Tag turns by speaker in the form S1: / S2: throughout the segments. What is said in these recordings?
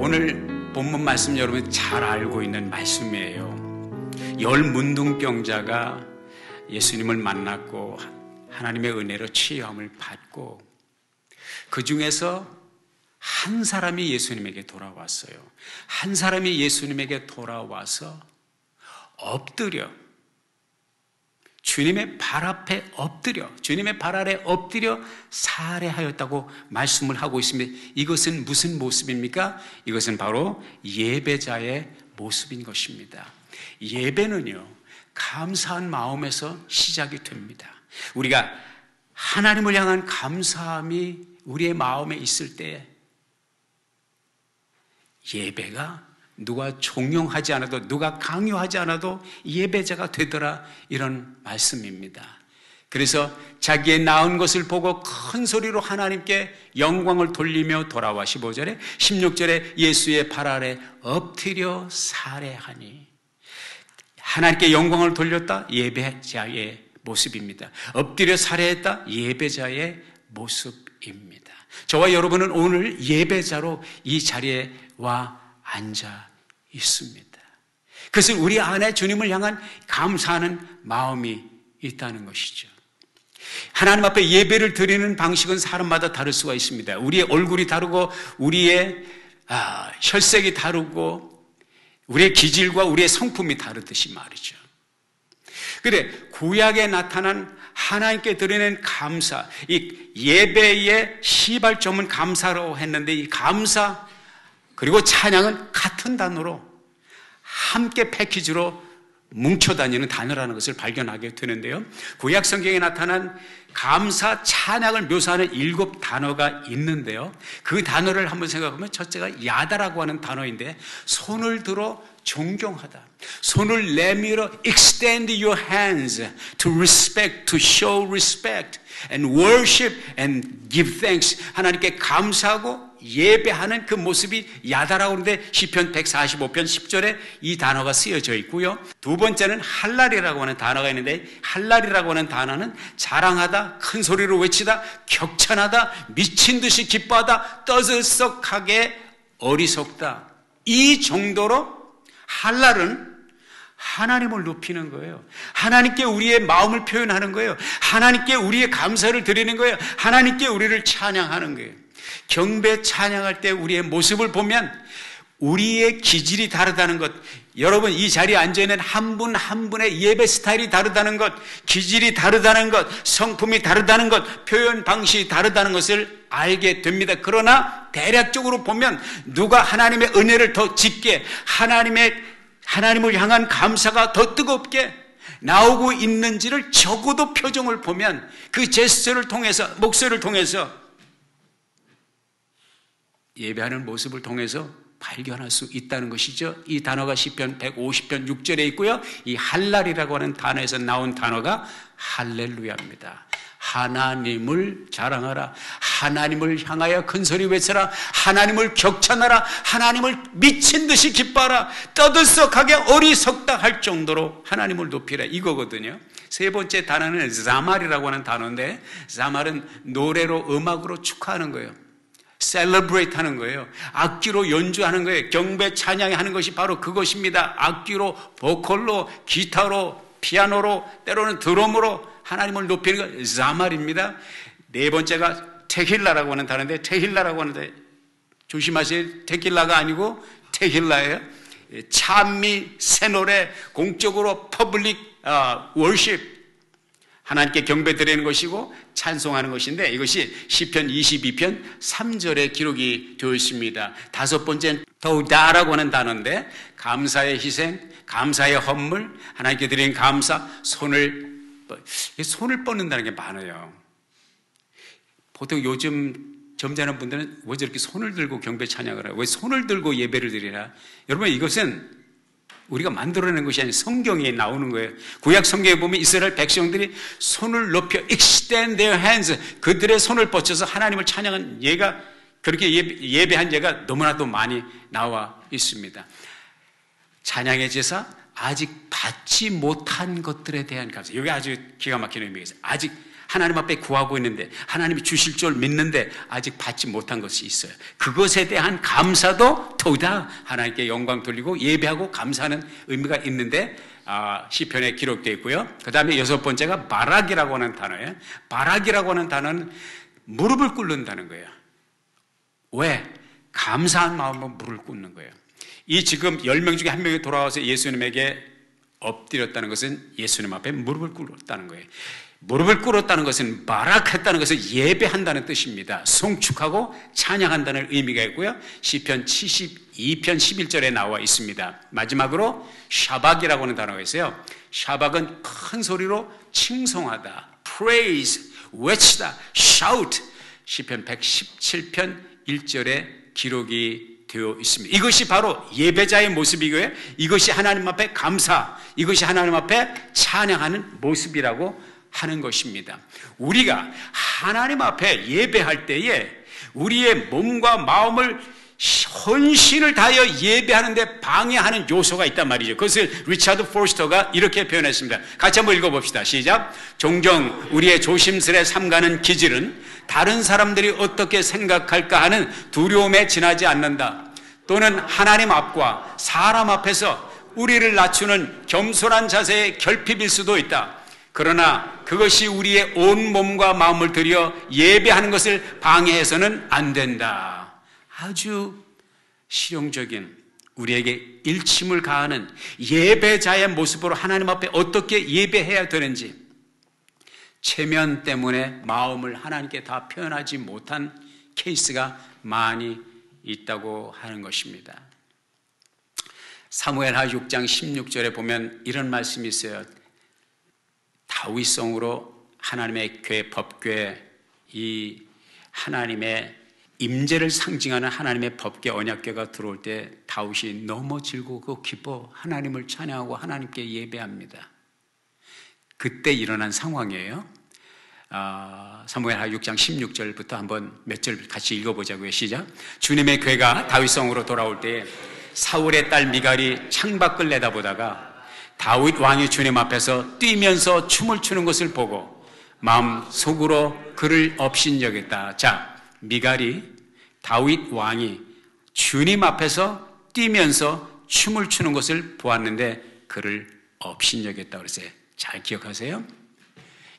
S1: 오늘 본문 말씀 여러분 잘 알고 있는 말씀이에요. 10 문둥병자가 예수님을 만났고 하나님의 은혜로 치유함을 받고 그 중에서 한 사람이 예수님에게 돌아왔어요. 한 사람이 예수님에게 돌아와서 엎드려 주님의 발 앞에 엎드려 주님의 발 아래 엎드려 살해하였다고 말씀을 하고 있습니다. 이것은 무슨 모습입니까? 이것은 바로 예배자의 모습인 것입니다. 예배는요, 감사한 마음에서 시작이 됩니다. 우리가 하나님을 향한 감사함이 우리의 마음에 있을 때 예배가 누가 종용하지 않아도 누가 강요하지 않아도 예배자가 되더라, 이런 말씀입니다. 그래서 자기의 낳은 것을 보고 큰 소리로 하나님께 영광을 돌리며 돌아와 15절에 16절에 예수의 발 아래 엎드려 살해하니, 하나님께 영광을 돌렸다, 예배자의 모습입니다. 엎드려 살해했다, 예배자의 모습입니다. 저와 여러분은 오늘 예배자로 이 자리에 와 앉아 있습니다. 그것은 우리 안에 주님을 향한 감사하는 마음이 있다는 것이죠. 하나님 앞에 예배를 드리는 방식은 사람마다 다를 수가 있습니다. 우리의 얼굴이 다르고 우리의 혈색이 다르고 우리의 기질과 우리의 성품이 다르듯이 말이죠. 그래, 구약에 나타난 하나님께 드리는 감사, 이 예배의 시발점은 감사로 했는데 이 감사 그리고 찬양은 같은 단어로 함께 패키지로 뭉쳐 다니는 단어라는 것을 발견하게 되는데요. 구약 성경에 나타난 감사, 찬양을 묘사하는 7 단어가 있는데요. 그 단어를 한번 생각해보면 첫째가 야다라고 하는 단어인데, 손을 들어 존경하다, 손을 내밀어 extend your hands to respect, to show respect and worship and give thanks, 하나님께 감사하고 예배하는 그 모습이 야다라고 하는데 시편 145편 10절에 이 단어가 쓰여져 있고요. 두 번째는 할랄이라고 하는 단어가 있는데, 할랄이라고 하는 단어는 자랑하다, 큰 소리로 외치다, 격찬하다, 미친 듯이 기뻐하다, 떠들썩하게 어리석다, 이 정도로 할랄은 하나님을 높이는 거예요. 하나님께 우리의 마음을 표현하는 거예요. 하나님께 우리의 감사를 드리는 거예요. 하나님께 우리를 찬양하는 거예요. 경배 찬양할 때 우리의 모습을 보면 우리의 기질이 다르다는 것, 여러분 이 자리에 앉아있는 한 분 한 분의 예배 스타일이 다르다는 것, 기질이 다르다는 것, 성품이 다르다는 것, 표현 방식이 다르다는 것을 알게 됩니다. 그러나 대략적으로 보면 누가 하나님의 은혜를 더 짙게, 하나님을 향한 감사가 더 뜨겁게 나오고 있는지를 적어도 표정을 보면, 그 제스처를 통해서, 목소리를 통해서, 예배하는 모습을 통해서 발견할 수 있다는 것이죠. 이 단어가 시편 150편 6절에 있고요. 이 할랄이라고 하는 단어에서 나온 단어가 할렐루야입니다. 하나님을 자랑하라, 하나님을 향하여 큰소리 외쳐라, 하나님을 격찬하라, 하나님을 미친 듯이 기뻐하라, 떠들썩하게 어리석다 할 정도로 하나님을 높이라, 이거거든요. 세 번째 단어는 자말이라고 하는 단어인데, 자말은 노래로, 음악으로 축하하는 거예요. celebrate 하는 거예요. 악기로 연주하는 거예요. 경배 찬양이 하는 것이 바로 그것입니다. 악기로, 보컬로, 기타로, 피아노로, 때로는 드럼으로 하나님을 높이는 것, 자말입니다. 네 번째가 테힐라라고 하는 단어인데, 테힐라라고 하는데 조심하세요. 테킬라가 아니고 테힐라예요. 찬미, 새노래, 공적으로 퍼블릭 월십, 하나님께 경배 드리는 것이고 찬송하는 것인데, 이것이 시편 22편 3절에 기록이 되어 있습니다. 다섯 번째는 더우다라고 하는 단어인데, 감사의 희생, 감사의 헌물, 하나님께 드리는 감사, 손을 뻗는다는 게 많아요. 보통 요즘 점잖은 분들은 왜 저렇게 손을 들고 경배 찬양을 해요? 왜 손을 들고 예배를 드리라? 여러분, 이것은 우리가 만들어낸 것이 아니라 성경에 나오는 거예요. 구약 성경에 보면 이스라엘 백성들이 손을 높여 extend their hands, 그들의 손을 뻗쳐서 하나님을 찬양한 예가, 그렇게 예배한 예가 너무나도 많이 나와 있습니다. 찬양의 제사, 아직 받지 못한 것들에 대한 감사. 여기 아주 기가 막히는 의미가 있어요. 아직 하나님 앞에 구하고 있는데 하나님이 주실 줄 믿는데 아직 받지 못한 것이 있어요. 그것에 대한 감사도 더욱더 하나님께 영광 돌리고 예배하고 감사하는 의미가 있는데 시편에 기록되어 있고요. 그 다음에 6번째가 바락이라고 하는 단어예요. 바락이라고 하는 단어는 무릎을 꿇는다는 거예요. 왜? 감사한 마음으로 무릎을 꿇는 거예요. 이 지금 10명 중에 1명이 돌아와서 예수님에게 엎드렸다는 것은 예수님 앞에 무릎을 꿇었다는 거예요. 무릎을 꿇었다는 것은 바락했다는 것은 예배한다는 뜻입니다. 송축하고 찬양한다는 의미가 있고요. 시편 72편 11절에 나와 있습니다. 마지막으로 샤박이라고 하는 단어가 있어요. 샤박은 큰 소리로 칭송하다, praise, 외치다, shout. 시편 117편 1절에 기록이 되어 있습니다. 이것이 바로 예배자의 모습이고요. 이것이 하나님 앞에 감사, 이것이 하나님 앞에 찬양하는 모습이라고 하는 것입니다. 우리가 하나님 앞에 예배할 때에 우리의 몸과 마음을 헌신을 다하여 예배하는데 방해하는 요소가 있단 말이죠. 그것을 리차드 포스터가 이렇게 표현했습니다. 같이 한번 읽어봅시다. 시작. 종종 우리의 조심스레 삼가는 기질은 다른 사람들이 어떻게 생각할까 하는 두려움에 지나지 않는다. 또는 하나님 앞과 사람 앞에서 우리를 낮추는 겸손한 자세의 결핍일 수도 있다. 그러나 그것이 우리의 온 몸과 마음을 들여 예배하는 것을 방해해서는 안 된다. 아주 실용적인 우리에게 일침을 가하는 예배자의 모습으로 하나님 앞에 어떻게 예배해야 되는지, 체면 때문에 마음을 하나님께 다 표현하지 못한 케이스가 많이 있다고 하는 것입니다. 사무엘하 6장 16절에 보면 이런 말씀이 있어요. 다윗성으로 하나님의 교회, 법궤, 이 하나님의 임재를 상징하는 하나님의 법궤, 언약궤가 들어올 때 다윗이 너무 즐거우고 기뻐 하나님을 찬양하고 하나님께 예배합니다. 그때 일어난 상황이에요. 사무엘하 6장 16절부터 한번 몇 절 같이 읽어보자고요. 시작. 주님의 궤가 다윗성으로 돌아올 때 사울의 딸 미갈이 창밖을 내다보다가 다윗 왕이 주님 앞에서 뛰면서 춤을 추는 것을 보고 마음속으로 그를 업신여겼다. 자, 미갈이 다윗 왕이 주님 앞에서 뛰면서 춤을 추는 것을 보았는데 그를 업신여겼다 그랬어요. 잘 기억하세요.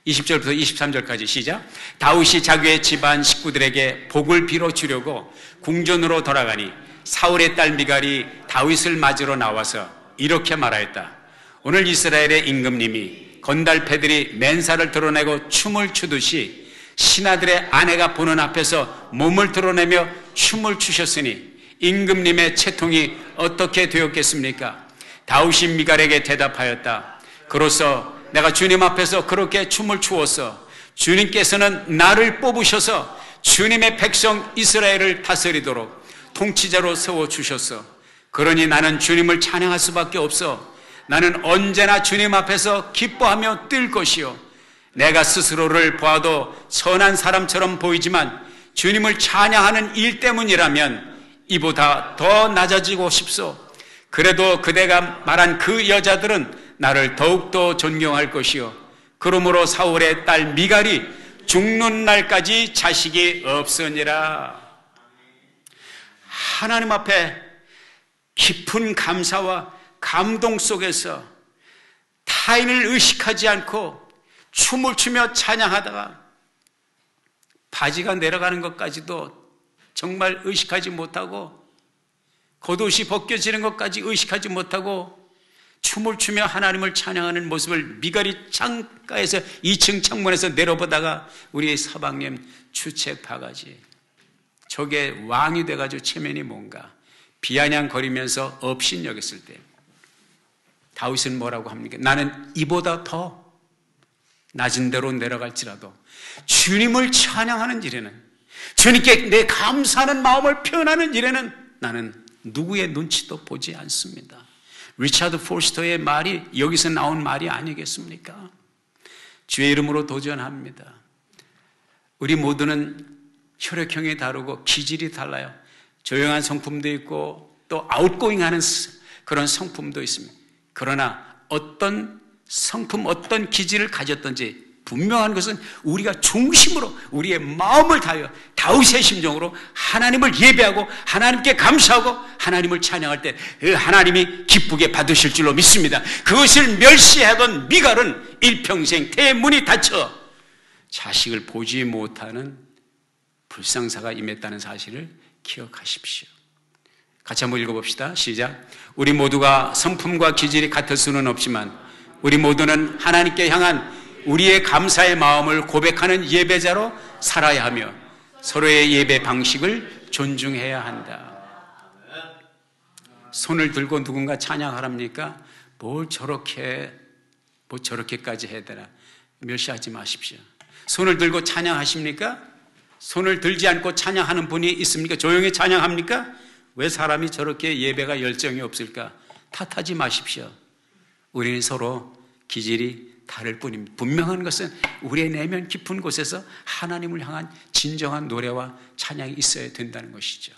S1: 20절부터 23절까지 시작. 다윗이 자기의 집안 식구들에게 복을 빌어주려고 궁전으로 돌아가니 사울의 딸 미갈이 다윗을 맞으러 나와서 이렇게 말하였다. 오늘 이스라엘의 임금님이 건달패들이 맨살을 드러내고 춤을 추듯이 신하들의 아내가 보는 앞에서 몸을 드러내며 춤을 추셨으니 임금님의 채통이 어떻게 되었겠습니까? 다윗이 미갈에게 대답하였다. 그로써 내가 주님 앞에서 그렇게 춤을 추었어. 주님께서는 나를 뽑으셔서 주님의 백성 이스라엘을 다스리도록 통치자로 세워주셨어. 그러니 나는 주님을 찬양할 수밖에 없어. 나는 언제나 주님 앞에서 기뻐하며 뛸 것이요. 내가 스스로를 보아도 선한 사람처럼 보이지만 주님을 찬양하는 일 때문이라면 이보다 더 낮아지고 싶소. 그래도 그대가 말한 그 여자들은 나를 더욱더 존경할 것이요. 그러므로 사울의 딸 미갈이 죽는 날까지 자식이 없으니라. 하나님 앞에 깊은 감사와 감동 속에서 타인을 의식하지 않고 춤을 추며 찬양하다가 바지가 내려가는 것까지도 정말 의식하지 못하고 겉옷이 벗겨지는 것까지 의식하지 못하고 춤을 추며 하나님을 찬양하는 모습을 미갈이 창가에서 2층 창문에서 내려보다가 우리 서방님 주책 바가지, 저게 왕이 돼가지고 체면이 뭔가 비아냥거리면서 업신여겼을 때 다윗은 뭐라고 합니까? 나는 이보다 더 낮은 데로 내려갈지라도 주님을 찬양하는 일에는, 주님께 내 감사하는 마음을 표현하는 일에는 나는 누구의 눈치도 보지 않습니다. 리차드 포스터의 말이 여기서 나온 말이 아니겠습니까? 주의 이름으로 도전합니다. 우리 모두는 혈액형이 다르고 기질이 달라요. 조용한 성품도 있고 또 아웃고잉하는 그런 성품도 있습니다. 그러나 어떤 성품, 어떤 기질을 가졌든지 분명한 것은 우리가 중심으로 우리의 마음을 다하여 다윗의 심정으로 하나님을 예배하고 하나님께 감사하고 하나님을 찬양할 때 그 하나님이 기쁘게 받으실 줄로 믿습니다. 그것을 멸시하던 미갈은 일평생 태문이 닫혀 자식을 보지 못하는 불상사가 임했다는 사실을 기억하십시오. 같이 한번 읽어봅시다. 시작. 우리 모두가 성품과 기질이 같을 수는 없지만 우리 모두는 하나님께 향한 우리의 감사의 마음을 고백하는 예배자로 살아야 하며 서로의 예배 방식을 존중해야 한다. 손을 들고 누군가 찬양하랍니까? 뭘 저렇게까지 해야 되나? 멸시하지 마십시오. 손을 들고 찬양하십니까? 손을 들지 않고 찬양하는 분이 있습니까? 조용히 찬양합니까? 왜 사람이 저렇게 예배가 열정이 없을까? 탓하지 마십시오. 우리는 서로 기질이 다를 뿐입니다. 분명한 것은 우리의 내면 깊은 곳에서 하나님을 향한 진정한 노래와 찬양이 있어야 된다는 것이죠.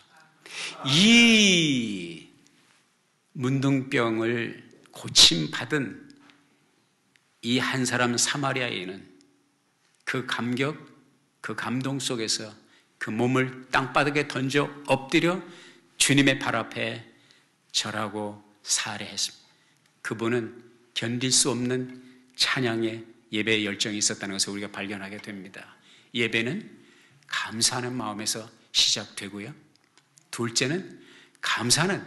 S1: 이 문둥병을 고침받은 이 한 사람 사마리아인은 그 감격, 그 감동 속에서 그 몸을 땅바닥에 던져 엎드려 주님의 발 앞에 절하고 살해했습니다. 그분은 견딜 수 없는 찬양의 예배의 열정이 있었다는 것을 우리가 발견하게 됩니다. 예배는 감사하는 마음에서 시작되고요. 둘째는 감사는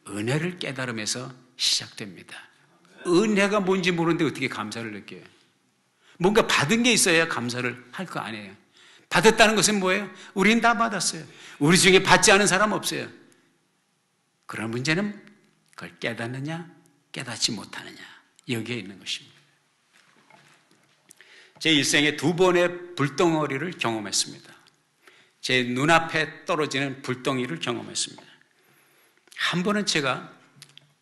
S1: 은혜를 깨달음에서 시작됩니다. 은혜가 뭔지 모르는데 어떻게 감사를 느껴요? 뭔가 받은 게 있어야 감사를 할 거 아니에요. 받았다는 것은 뭐예요? 우리는 다 받았어요. 우리 중에 받지 않은 사람 없어요. 그런 문제는 그걸 깨닫느냐 깨닫지 못하느냐 여기에 있는 것입니다. 제 일생에 2번의 불덩어리를 경험했습니다. 제 눈앞에 떨어지는 불덩이를 경험했습니다. 한 번은 제가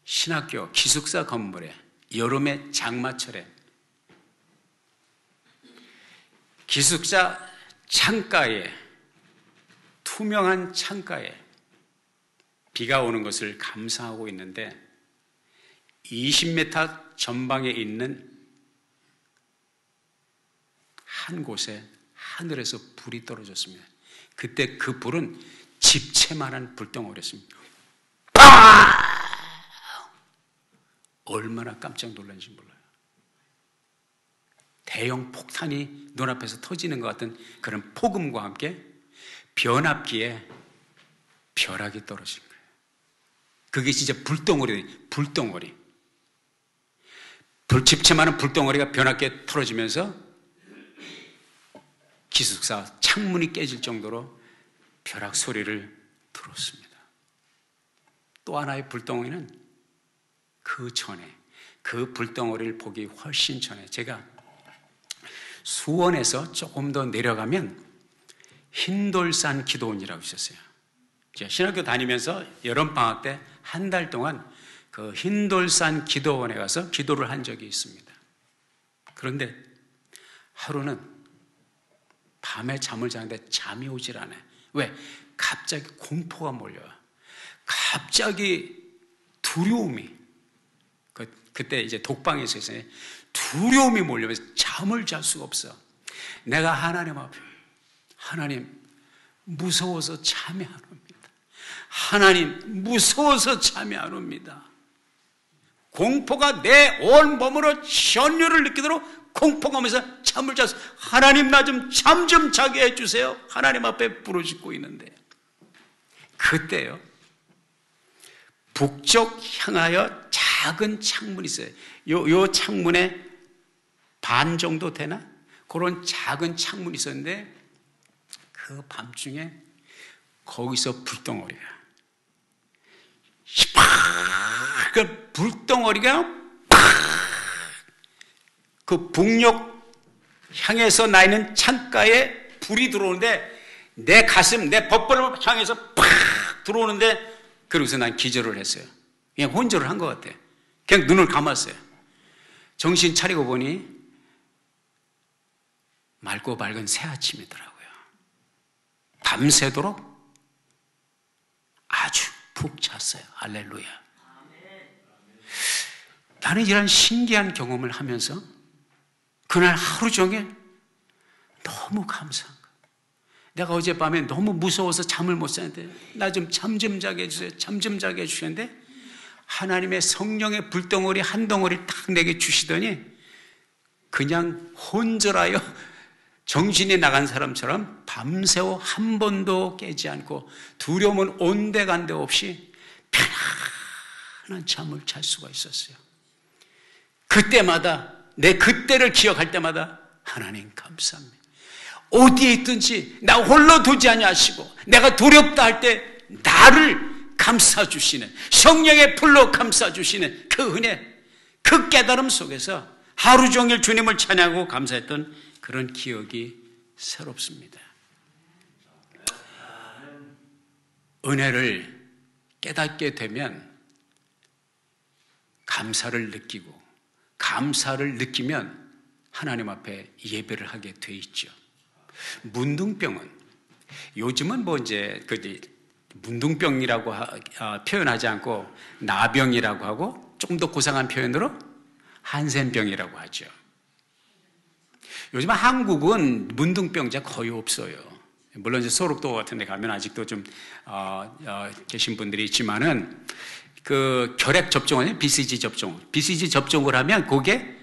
S1: 신학교 기숙사 건물에 여름의 장마철에 기숙사 창가에 투명한 창가에 비가 오는 것을 감상하고 있는데 20m 전방에 있는 한 곳에 하늘에서 불이 떨어졌습니다. 그때 그 불은 집채만한 불덩어리였습니다. 얼마나 깜짝 놀랐는지 몰라요. 대형 폭탄이 눈앞에서 터지는 것 같은 그런 폭음과 함께 변압기에 벼락이 떨어진 거예요. 그게 진짜 불덩어리. 집채만한 불덩어리가 변압기에 떨어지면서 기숙사 창문이 깨질 정도로 벼락 소리를 들었습니다. 또 하나의 불덩어리는 그 전에, 그 불덩어리를 보기 훨씬 전에 제가 수원에서 조금 더 내려가면 흰돌산 기도원이라고 있었어요. 제가 신학교 다니면서 여름방학 때 한 달 동안 그 흰돌산 기도원에 가서 기도를 한 적이 있습니다. 그런데 하루는 밤에 잠을 자는데 잠이 오질 않아요. 왜? 갑자기 공포가 몰려요. 갑자기 두려움이, 그때 이제 독방에 있었어요. 두려움이 몰려면서 잠을 잘 수가 없어. 내가 하나님 앞에, 하나님 무서워서 잠이 안 옵니다. 하나님 무서워서 잠이 안 옵니다. 공포가 내 온 몸으로 전율을 느끼도록 공포가 오면서 잠을 자서 하나님 나 좀 잠 좀 자게 해주세요. 하나님 앞에 부르짖고 있는데 그때요 북쪽 향하여 작은 창문이 있어요. 요 창문에 반 정도 되나? 그런 작은 창문이 있었는데 그 밤중에 거기서 불덩어리가 그 불덩어리가 그 북녘 향해서 나 있는 창가에 불이 들어오는데 내 가슴, 내 벗벌을 향해서 팍 들어오는데 그러고서 난 기절을 했어요. 그냥 혼절을 한 것 같아. 그냥 눈을 감았어요. 정신 차리고 보니 맑고 밝은 새 아침이더라고요. 밤새도록 아주 푹 잤어요. 할렐루야. 나는 이런 신기한 경험을 하면서 그날 하루 종일 너무 감사한 거예요. 내가 어젯밤에 너무 무서워서 잠을 못 자는데 나 좀 잠 좀 자게 해주세요. 잠 좀 자게 해주시는데 하나님의 성령의 불덩어리 한 덩어리 딱 내게 주시더니 그냥 혼절하여 정신이 나간 사람처럼 밤새워 한 번도 깨지 않고 두려움은 온데간데 없이 편안한 잠을 잘 수가 있었어요. 그때마다 내 그때를 기억할 때마다 하나님 감사합니다. 어디에 있든지 나 홀로 두지 아니하시고 내가 두렵다 할 때 나를 감싸 주시는 성령의 불로 감싸 주시는 그 은혜, 그 깨달음 속에서 하루 종일 주님을 찬양하고 감사했던 그런 기억이 새롭습니다. 은혜를 깨닫게 되면 감사를 느끼고 감사를 느끼면 하나님 앞에 예배를 하게 돼 있죠. 문둥병은 요즘은 뭐 이제 문둥병이라고 표현하지 않고 나병이라고 하고 조금 더 고상한 표현으로 한센병이라고 하죠. 요즘 한국은 문둥병자 거의 없어요. 물론 이제 소록도 같은 데 가면 아직도 좀 계신 분들이 있지만은 그 결핵 접종은 BCG 접종을 하면 그게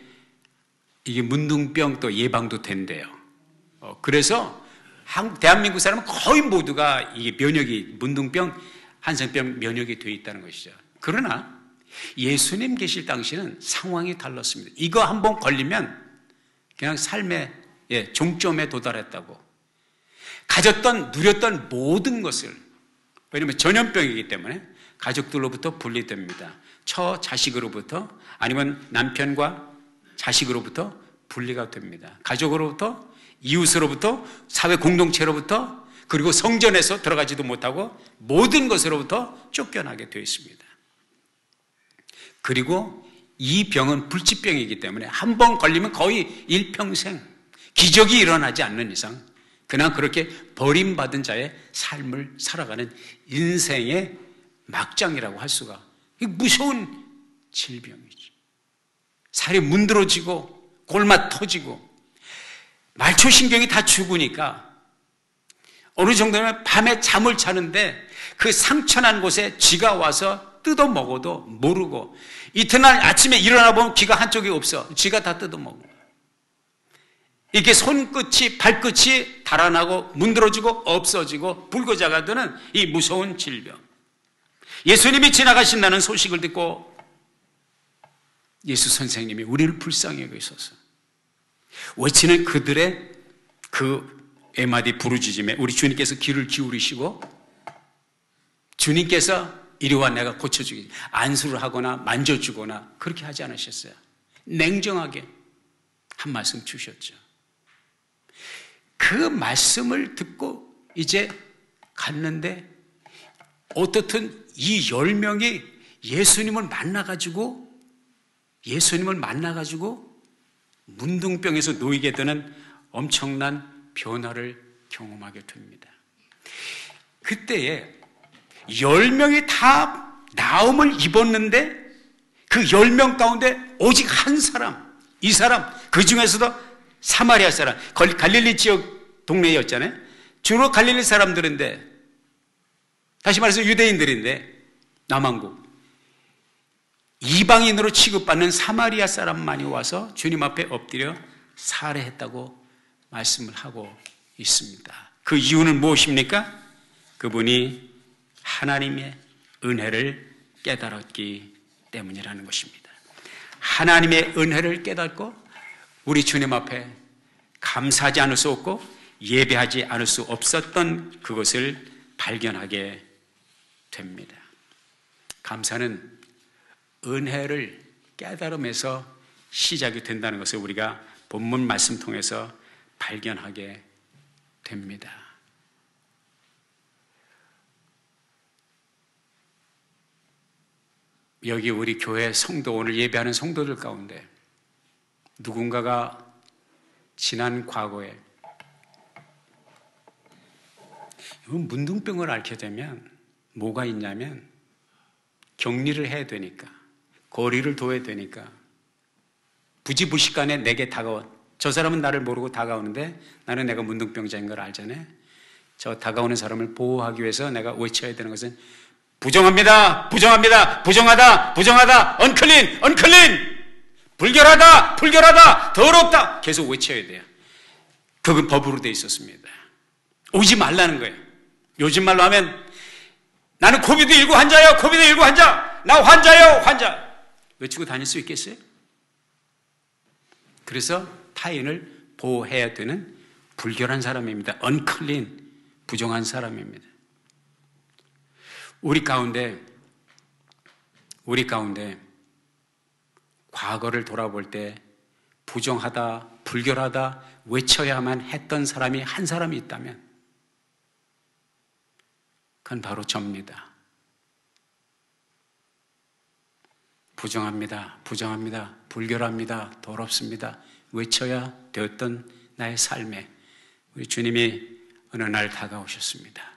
S1: 이게 문둥병 또 예방도 된대요. 그래서 대한민국 사람은 거의 모두가 이게 면역이 문둥병, 한센병 면역이 되어 있다는 것이죠. 그러나 예수님 계실 당시는 상황이 달랐습니다. 이거 한번 걸리면 그냥 삶의 종점에 도달했다고. 가졌던 누렸던 모든 것을, 왜냐하면 전염병이기 때문에 가족들로부터 분리됩니다. 처 자식으로부터 아니면 남편과 자식으로부터 분리가 됩니다. 가족으로부터, 이웃으로부터, 사회 공동체로부터, 그리고 성전에서 들어가지도 못하고 모든 것으로부터 쫓겨나게 되어 있습니다. 그리고 이 병은 불치병이기 때문에 한 번 걸리면 거의 일평생 기적이 일어나지 않는 이상 그냥 그렇게 버림받은 자의 삶을 살아가는 인생의 막장이라고 할 수가, 무서운 질병이죠. 살이 문드러지고 골마 터지고 말초신경이 다 죽으니까 어느 정도면 밤에 잠을 자는데 그 상처난 곳에 쥐가 와서 뜯어 먹어도 모르고 이튿날 아침에 일어나 보면 귀가 한쪽이 없어. 쥐가 다 뜯어 먹어. 이렇게 손끝이 발끝이 달아나고 문드러지고 없어지고 불거자가 되는 이 무서운 질병. 예수님이 지나가신다는 소식을 듣고 예수 선생님이 우리를 불쌍히 여기소서 외치는 그들의 그 애마디 부르짖음에 우리 주님께서 귀를 기울이시고 주님께서 이리와 내가 고쳐주기, 안수를 하거나 만져주거나 그렇게 하지 않으셨어요. 냉정하게 한 말씀 주셨죠. 그 말씀을 듣고 이제 갔는데 어떻든 이 10명이 예수님을 만나가지고 문둥병에서 놓이게 되는 엄청난 변화를 경험하게 됩니다. 그때에 10명이 다 나음을 입었는데 그 10명 가운데 오직 한 사람, 이 사람, 그 중에서도 사마리아 사람, 갈릴리 지역 동네였잖아요. 주로 갈릴리 사람들인데, 다시 말해서 유대인들인데, 남왕국. 이방인으로 취급받는 사마리아 사람만이 와서 주님 앞에 엎드려 살해했다고 말씀을 하고 있습니다. 그 이유는 무엇입니까? 그분이 하나님의 은혜를 깨달았기 때문이라는 것입니다. 하나님의 은혜를 깨닫고 우리 주님 앞에 감사하지 않을 수 없고 예배하지 않을 수 없었던 그것을 발견하게 됩니다. 감사는 은혜를 깨달음에서 시작이 된다는 것을 우리가 본문 말씀 통해서 발견하게 됩니다. 여기 우리 교회 성도, 오늘 예배하는 성도들 가운데 누군가가 지난 과거에 문둥병을 앓게 되면 뭐가 있냐면 격리를 해야 되니까, 거리를 둬야 되니까, 부지불식간에 내게 다가와 저 사람은 나를 모르고 다가오는데 나는 내가 문둥병자인 걸 알잖아요. 저 다가오는 사람을 보호하기 위해서 내가 외쳐야 되는 것은 부정합니다, 부정합니다, 부정하다, 부정하다, 언클린, 언클린, 불결하다, 불결하다, 더럽다 계속 외쳐야 돼요. 그건 법으로 돼 있었습니다. 오지 말라는 거예요. 요즘 말로 하면 나는 코비드19 환자예요, 코비드19 환자, 나 환자예요, 환자 외치고 다닐 수 있겠어요? 그래서 타인을 보호해야 되는 불결한 사람입니다. unclean, 부정한 사람입니다. 우리 가운데 과거를 돌아볼 때 부정하다, 불결하다 외쳐야만 했던 사람이 한 사람이 있다면 그건 바로 저입니다. 부정합니다, 부정합니다, 불결합니다, 더럽습니다 외쳐야 되었던 나의 삶에 우리 주님이 어느 날 다가오셨습니다.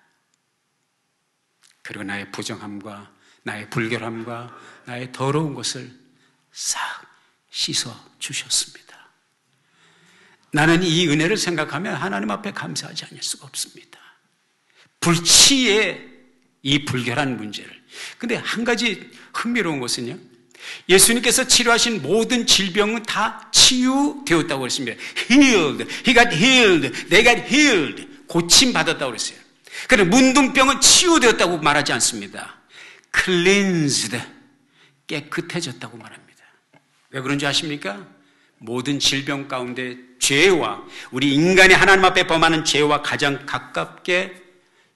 S1: 그리고 나의 부정함과 나의 불결함과 나의 더러운 것을 싹 씻어 주셨습니다. 나는 이 은혜를 생각하면 하나님 앞에 감사하지 않을 수가 없습니다. 불치의 이 불결한 문제를. 근데 한 가지 흥미로운 것은요, 예수님께서 치료하신 모든 질병은 다 치유되었다고 그랬습니다. Healed, He got healed, they got healed. 고침받았다고 그랬어요. 그런데 문둥병은 치유되었다고 말하지 않습니다. Cleansed, 깨끗해졌다고 말합니다. 왜 그런지 아십니까? 모든 질병 가운데 죄와 우리 인간이 하나님 앞에 범하는 죄와 가장 가깝게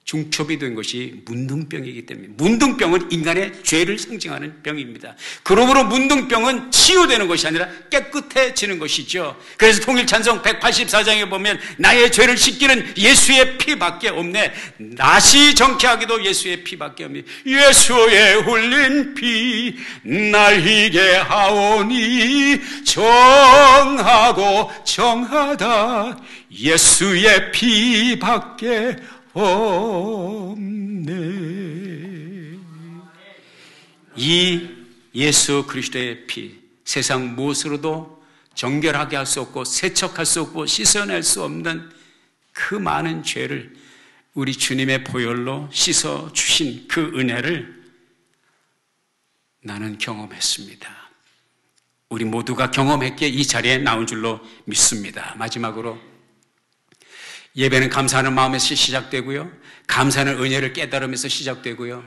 S1: 중첩이 된 것이 문둥병이기 때문에, 문둥병은 인간의 죄를 상징하는 병입니다. 그러므로 문둥병은 치유되는 것이 아니라 깨끗해지는 것이죠. 그래서 통일찬송 184장에 보면 나의 죄를 씻기는 예수의 피밖에 없네, 낫이 정케하기도 예수의 피밖에 없네, 예수의 흘린 피 날 희게 하오니 정하고 정하다 예수의 피밖에 없네. 이 예수 그리스도의 피, 세상 무엇으로도 정결하게 할 수 없고 세척할 수 없고 씻어낼 수 없는 그 많은 죄를 우리 주님의 보혈로 씻어 주신 그 은혜를 나는 경험했습니다. 우리 모두가 경험했기에 이 자리에 나온 줄로 믿습니다. 마지막으로 예배는 감사하는 마음에서 시작되고요, 감사하는 은혜를 깨달으면서 시작되고요,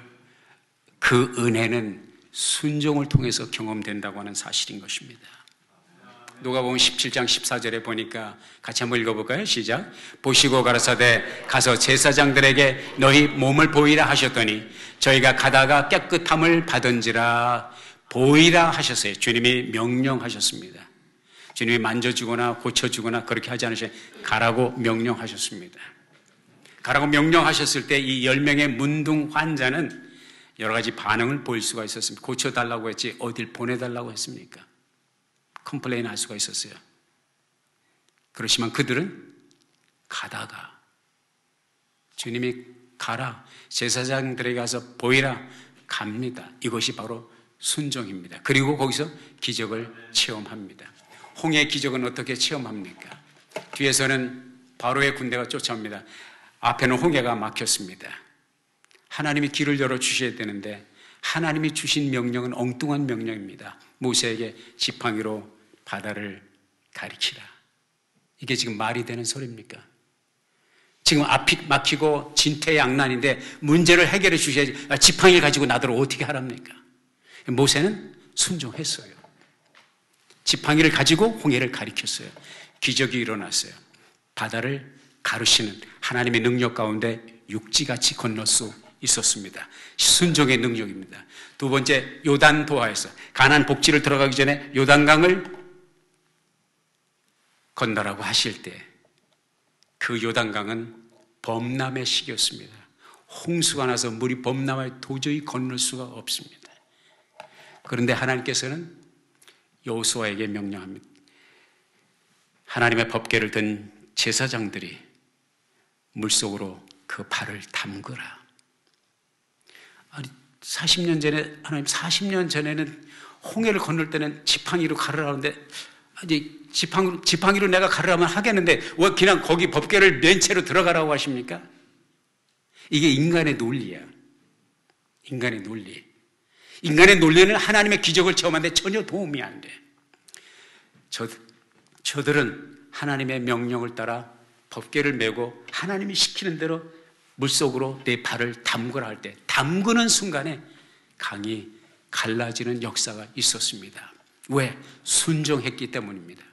S1: 그 은혜는 순종을 통해서 경험된다고 하는 사실인 것입니다. 누가복음 17장 14절에 보니까 같이 한번 읽어볼까요? 시작. 보시고 가라사대 가서 제사장들에게 너희 몸을 보이라 하셨더니 저희가 가다가 깨끗함을 받은지라. 보이라 하셨어요. 주님이 명령하셨습니다. 주님이 만져주거나 고쳐주거나 그렇게 하지 않으셔. 가라고 명령하셨습니다. 가라고 명령하셨을 때 이 10명의 문둥 환자는 여러 가지 반응을 보일 수가 있었습니다. 고쳐달라고 했지 어딜 보내달라고 했습니까? 컴플레인 할 수가 있었어요. 그렇지만 그들은 가다가 주님이 가라, 제사장들에게 가서 보이라, 갑니다. 이것이 바로 순종입니다. 그리고 거기서 기적을 체험합니다. 홍해의 기적은 어떻게 체험합니까? 뒤에서는 바로의 군대가 쫓아옵니다. 앞에는 홍해가 막혔습니다. 하나님이 길을 열어주셔야 되는데 하나님이 주신 명령은 엉뚱한 명령입니다. 모세에게 지팡이로 바다를 가리키라. 이게 지금 말이 되는 소리입니까? 지금 앞이 막히고 진퇴양난인데 문제를 해결해 주셔야지 지팡이를 가지고 나더러 어떻게 하랍니까? 모세는 순종했어요. 지팡이를 가지고 홍해를 가리켰어요. 기적이 일어났어요. 바다를 가르시는 하나님의 능력 가운데 육지같이 건널 수 있었습니다. 순종의 능력입니다. 두 번째, 요단 도하에서 가나안 복지를 들어가기 전에 요단강을 건너라고 하실 때 그 요단강은 범람의 시기였습니다. 홍수가 나서 물이 범람하여 도저히 건널 수가 없습니다. 그런데 하나님께서는 여호수아에게 명령합니다. 하나님의 법궤를 든 제사장들이 물속으로 그 발을 담그라. 아니 40년 전에 하나님 40년 전에는 홍해를 건널 때는 지팡이로 가르라는데 이제 지팡이로 내가 가르라면 하겠는데 왜 그냥 거기 법궤를 맨 채로 들어가라고 하십니까? 이게 인간의 논리야. 인간의 논리. 인간의 논리는 하나님의 기적을 체험하는데 전혀 도움이 안 돼. 저들은 하나님의 명령을 따라 법궤를 메고 하나님이 시키는 대로 물속으로 내 발을 담그라 할 때 담그는 순간에 강이 갈라지는 역사가 있었습니다. 왜? 순종했기 때문입니다.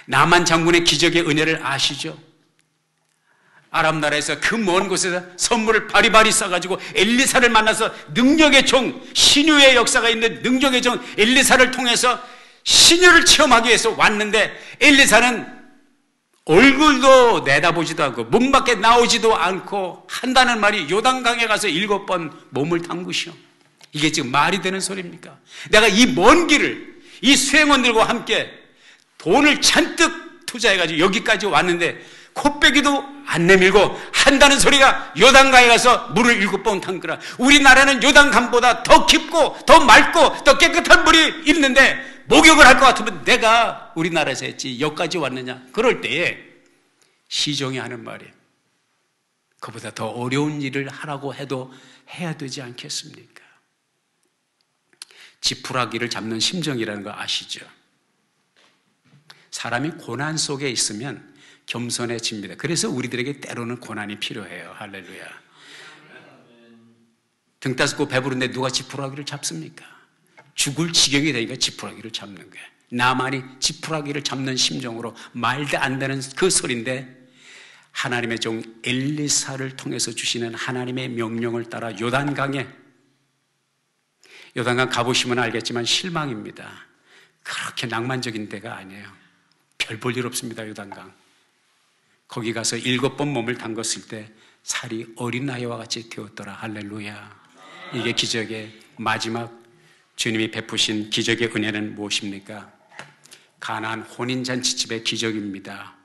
S1: 나만 장군의 기적의 은혜를 아시죠? 아람 나라에서 그 먼 곳에서 선물을 바리바리 싸가지고 엘리사를 만나서 능력의 종, 신유의 역사가 있는 능력의 종 엘리사를 통해서 신유를 체험하기 위해서 왔는데 엘리사는 얼굴도 내다보지도 않고 문 밖에 나오지도 않고 한다는 말이 요단강에 가서 7번 몸을 담그시오. 이게 지금 말이 되는 소리입니까? 내가 이 먼 길을 이 수행원들과 함께 돈을 잔뜩 투자해가지고 여기까지 왔는데 코빼기도 안 내밀고 한다는 소리가 요단강에 가서 물을 7번 담그라. 우리나라는 요단강보다 더 깊고 더 맑고 더 깨끗한 물이 있는데 목욕을 할 것 같으면 내가 우리나라에서 했지 여기까지 왔느냐. 그럴 때에 시종이 하는 말이 그보다 더 어려운 일을 하라고 해도 해야 되지 않겠습니까? 지푸라기를 잡는 심정이라는 거 아시죠? 사람이 고난 속에 있으면 겸손해집니다. 그래서 우리들에게 때로는 고난이 필요해요. 할렐루야. 등 따스고 배부른데 누가 지푸라기를 잡습니까? 죽을 지경이 되니까 지푸라기를 잡는 거예요. 나만이 지푸라기를 잡는 심정으로 말도 안 되는 그 소리인데 하나님의 종 엘리사를 통해서 주시는 하나님의 명령을 따라 요단강 가보시면 알겠지만 실망입니다. 그렇게 낭만적인 데가 아니에요. 별 볼 일 없습니다. 요단강. 거기 가서 7번 몸을 담궜을 때 살이 어린아이와 같이 되었더라. 할렐루야. 이게 기적의 마지막 주님이 베푸신 기적의 은혜는 무엇입니까? 가나안 혼인잔치집의 기적입니다.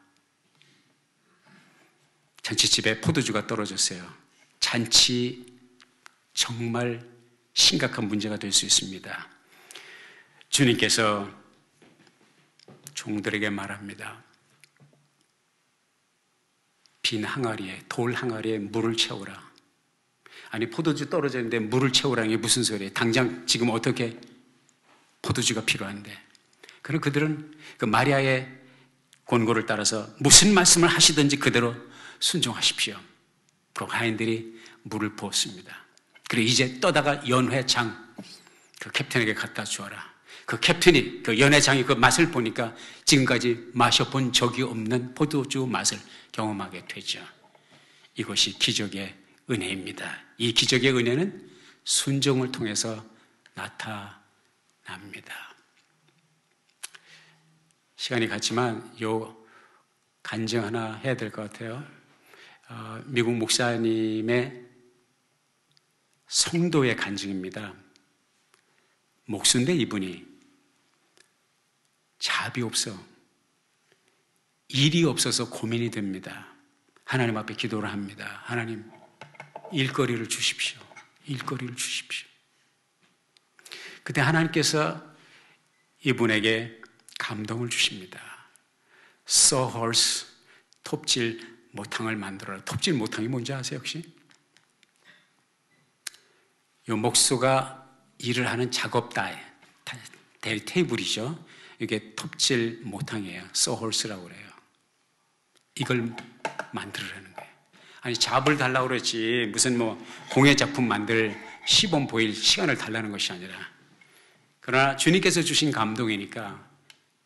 S1: 잔치집에 포도주가 떨어졌어요. 잔치 정말 심각한 문제가 될 수 있습니다. 주님께서 종들에게 말합니다. 빈 항아리에, 돌 항아리에 물을 채우라. 아니 포도주 떨어졌는데 물을 채우라는 게 무슨 소리예요? 당장 지금 어떻게 포도주가 필요한데. 그럼 그들은 그 마리아의 권고를 따라서 무슨 말씀을 하시든지 그대로 순종하십시오. 그 하인들이 물을 부었습니다. 그리고 이제 떠다가 연회장 그 캡틴에게 갖다 주어라. 그 캡틴이 그 연회장이 그 맛을 보니까 지금까지 마셔본 적이 없는 포도주 맛을 경험하게 되죠. 이것이 기적의 은혜입니다. 이 기적의 은혜는 순종을 통해서 나타납니다. 시간이 갔지만 요 간증 하나 해야 될 것 같아요. 미국 목사님의 성도의 간증입니다. 목수인데 이분이 잡이 없어. 일이 없어서 고민이 됩니다. 하나님 앞에 기도를 합니다. 하나님, 일거리를 주십시오. 일거리를 주십시오. 그때 하나님께서 이분에게 감동을 주십니다. Sawhorse, 톱질 모탕을 만들어라. 톱질 모탕이 뭔지 아세요 혹시? 이 목수가 일을 하는 작업台, 테이블이죠. 이게 톱질 모탕이에요. Sawhorse라고 그래요. 이걸 만들으라는 거예요. 아니 잡을 달라고 그랬지 무슨 뭐 공예 작품 만들 시범 보일 시간을 달라는 것이 아니라, 그러나 주님께서 주신 감동이니까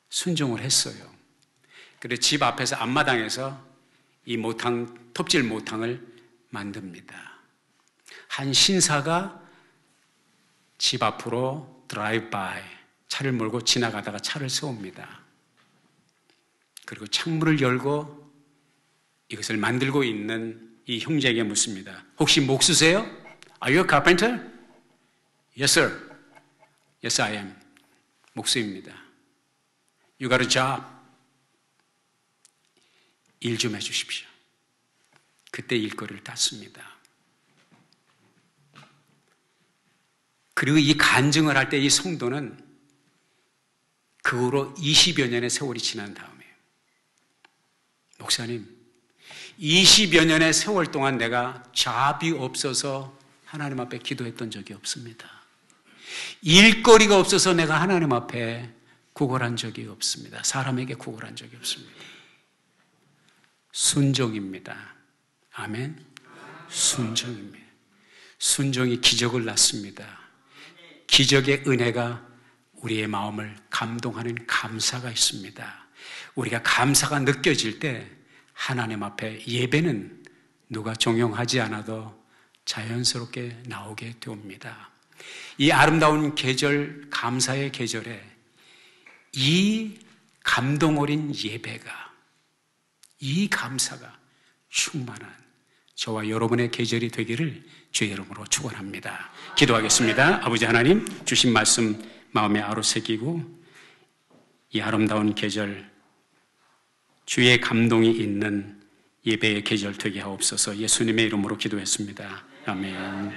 S1: 순종을 했어요. 그래서 집 앞에서 앞마당에서 이 모탕, 톱질 모탕을 만듭니다. 한 신사가 집 앞으로 드라이브 바이, 차를 몰고 지나가다가 차를 세웁니다. 그리고 창문을 열고 이것을 만들고 있는 이 형제에게 묻습니다. 혹시 목수세요? Are you a carpenter? Yes, sir. Yes, I am. 목수입니다. You got a job. 일 좀 해주십시오. 그때 일거리를 땄습니다. 그리고 이 간증을 할 때 이 성도는 그 후로 20여 년의 세월이 지난 다음에, 목사님, 20여 년의 세월 동안 내가 잡이 없어서 하나님 앞에 기도했던 적이 없습니다. 일거리가 없어서 내가 하나님 앞에 구걸한 적이 없습니다. 사람에게 구걸한 적이 없습니다. 순종입니다. 아멘. 순종입니다. 순종이 기적을 낳습니다. 기적의 은혜가 우리의 마음을 감동하는 감사가 있습니다. 우리가 감사가 느껴질 때 하나님 앞에 예배는 누가 종용하지 않아도 자연스럽게 나오게 됩니다. 이 아름다운 계절, 감사의 계절에 이 감동 어린 예배가, 이 감사가 충만한 저와 여러분의 계절이 되기를 주의 이름으로 축원합니다. 기도하겠습니다. 아버지 하나님, 주신 말씀 마음에 아로새기고 이 아름다운 계절, 주의 감동이 있는 예배의 계절 되게 하옵소서. 예수님의 이름으로 기도했습니다. 아멘.